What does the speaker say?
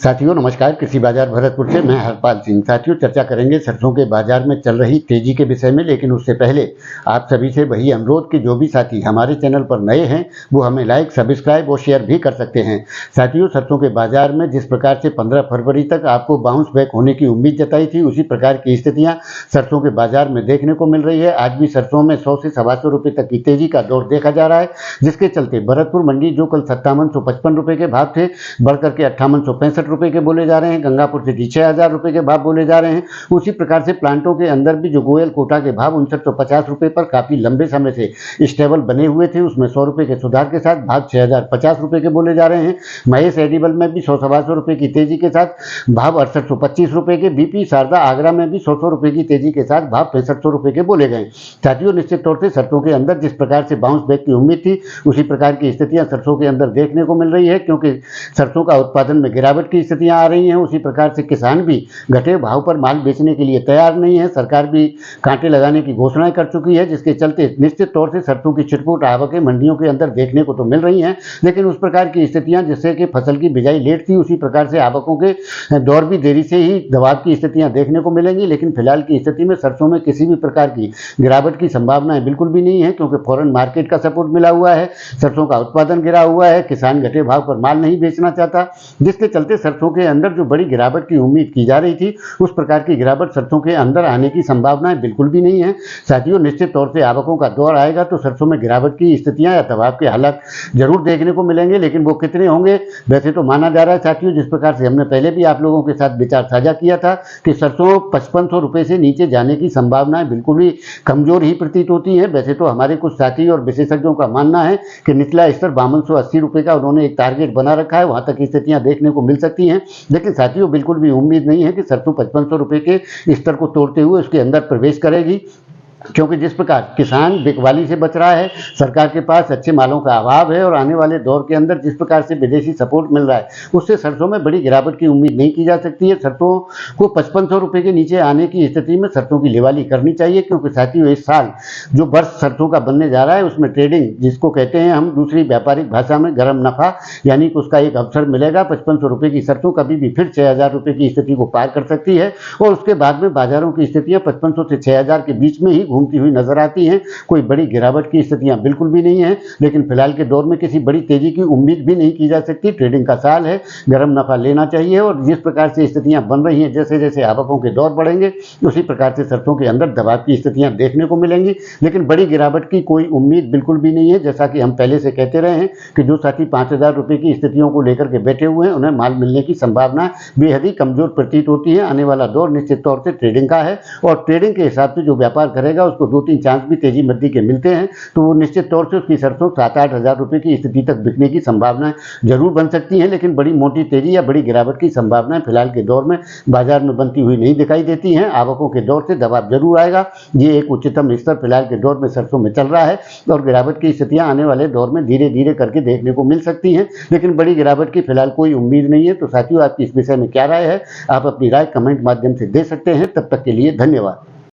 साथियों नमस्कार। कृषि बाजार भरतपुर से मैं हरपाल सिंह। साथियों चर्चा करेंगे सरसों के बाजार में चल रही तेजी के विषय में, लेकिन उससे पहले आप सभी से वही अनुरोध कि जो भी साथी हमारे चैनल पर नए हैं वो हमें लाइक, सब्सक्राइब और शेयर भी कर सकते हैं। साथियों सरसों के बाजार में जिस प्रकार से 15 फरवरी तक आपको बाउंस बैक होने की उम्मीद जताई थी, उसी प्रकार की स्थितियां सरसों के बाजार में देखने को मिल रही है। आज भी सरसों में 100 से 125 रुपये तक की तेजी का दौर देखा जा रहा है, जिसके चलते भरतपुर मंडी जो कल 5755 रुपये के भाव थे बढ़कर के 5865 रुपए के बोले जा रहे हैं। गंगापुर सिटी 6000 रुपए के भाव बोले जा रहे हैं। उसी प्रकार से प्लांटों के अंदर भी जो गोयल कोटा के भाव 5950 रुपए पर काफी लंबे समय से स्टेबल बने हुए थे, उसमें 100 रुपए के सुधार के साथ भाव 6050 रुपए के बोले जा रहे हैं। महेश एडिबल में भी 100-125 रुपए की तेजी के साथ भाव 6825 रुपए के। बीपी शारदा आगरा में भी 100 रुपए की तेजी के साथ भाव 6500 रुपए के बोले गए। साथियों निश्चित तौर से सरसों के अंदर जिस प्रकार से बाउंस बैक की उम्मीद थी, उसी प्रकार की स्थितियां सरसों के अंदर देखने को मिल रही है, क्योंकि सरसों का उत्पादन में गिरावट की स्थितियां आ रही हैं। उसी प्रकार से किसान भी घटे भाव पर माल बेचने के लिए तैयार नहीं है। सरकार भी कांटे लगाने की घोषणाएं कर चुकी है, जिसके चलते निश्चित तौर से सरसों की छिटपुट आवकें मंडियों के अंदर देखने को तो मिल रही हैं, लेकिन उस प्रकार की स्थितियां जिससे कि फसल की बिजाई लेट थी, उसी प्रकार से आवकों के दौर भी देरी से ही दबाव की स्थितियां देखने को मिलेंगी। लेकिन फिलहाल की स्थिति में सरसों में किसी भी प्रकार की गिरावट की संभावनाएं बिल्कुल भी नहीं है, क्योंकि फॉरेन मार्केट का सपोर्ट मिला हुआ है। सरसों का उत्पादन गिरा हुआ है, किसान घटे भाव पर माल नहीं बेचना चाहता, जिसके चलते सरसों के अंदर जो बड़ी गिरावट की उम्मीद की जा रही थी, उस प्रकार की गिरावट सरसों के अंदर आने की संभावनाएं बिल्कुल भी नहीं है। साथियों निश्चित तौर से आवकों का दौर आएगा तो सरसों में गिरावट की स्थितियां या दबाव के हालात जरूर देखने को मिलेंगे, लेकिन वो कितने होंगे वैसे तो माना जा रहा है। साथियों जिस प्रकार से हमने पहले भी आप लोगों के साथ विचार साझा किया था कि सरसों 5500 रुपए से नीचे जाने की संभावनाएं बिल्कुल ही कमजोर ही प्रतीत होती है। वैसे तो हमारे कुछ साथी और विशेषज्ञों का मानना है कि निचला स्तर 5280 रुपए का उन्होंने एक टारगेट बना रखा है, वहां तक की स्थितियां देखने को मिल सकती हैं। लेकिन साथियों बिल्कुल भी उम्मीद नहीं है कि सरसों 5500 रुपए के स्तर को तोड़ते हुए उसके अंदर प्रवेश करेगी, क्योंकि जिस प्रकार किसान बिकवाली से बच रहा है, सरकार के पास अच्छे मालों का अभाव है और आने वाले दौर के अंदर जिस प्रकार से विदेशी सपोर्ट मिल रहा है, उससे सरसों में बड़ी गिरावट की उम्मीद नहीं की जा सकती है। सरसों को 5500 रुपए के नीचे आने की स्थिति में सरसों की लेवाली करनी चाहिए, क्योंकि साथियों इस साल जो वर्ष सरसों का बनने जा रहा है उसमें ट्रेडिंग जिसको कहते हैं हम दूसरी व्यापारिक भाषा में गर्म नफा, यानी कि उसका एक अवसर मिलेगा। 5500 रुपए की सरसों कभी भी फिर 6000 रुपए की स्थिति को पार कर सकती है और उसके बाद में बाजारों की स्थितियां 5500 से 6000 के बीच में ही घूमती हुई नजर आती हैं। कोई बड़ी गिरावट की स्थितियां बिल्कुल भी नहीं है, लेकिन फिलहाल के दौर में किसी बड़ी तेजी की उम्मीद भी नहीं की जा सकती। ट्रेडिंग का साल है, गर्म नफा लेना चाहिए और जिस प्रकार से स्थितियां बन रही हैं, जैसे जैसे आवकों के दौर बढ़ेंगे उसी प्रकार से सरसों के अंदर दबाव की स्थितियां देखने को मिलेंगी, लेकिन बड़ी गिरावट की कोई उम्मीद बिल्कुल भी नहीं है। जैसा कि हम पहले से कहते रहे हैं कि जो साथी 5000 रुपए की स्थितियों को लेकर के बैठे हुए हैं, उन्हें माल मिलने की संभावना बेहद ही कमजोर प्रतीत होती है। आने वाला दौर निश्चित तौर से ट्रेडिंग का है और ट्रेडिंग के हिसाब से जो व्यापार करेगा उसको 2-3 चांस भी तेजी मद्दी के मिलते हैं, तो वो निश्चित तौर से उसकी सरसों 7-8 हजार रुपए की स्थिति तक बिकने की संभावनाएं जरूर बन सकती हैं, लेकिन बड़ी मोटी तेजी या बड़ी गिरावट की संभावनाएं फिलहाल के दौर में बाजार में बनती हुई नहीं दिखाई देती हैं। आवकों के दौर से दबाव जरूर आएगा, ये एक उच्चतम स्तर फिलहाल के दौर में सरसों में चल रहा है और गिरावट की स्थितियां आने वाले दौर में धीरे धीरे करके देखने को मिल सकती हैं, लेकिन बड़ी गिरावट की फिलहाल कोई उम्मीद नहीं है। तो साथियों आपकी इस विषय में क्या राय है, आप अपनी राय कमेंट माध्यम से दे सकते हैं। तब तक के लिए धन्यवाद।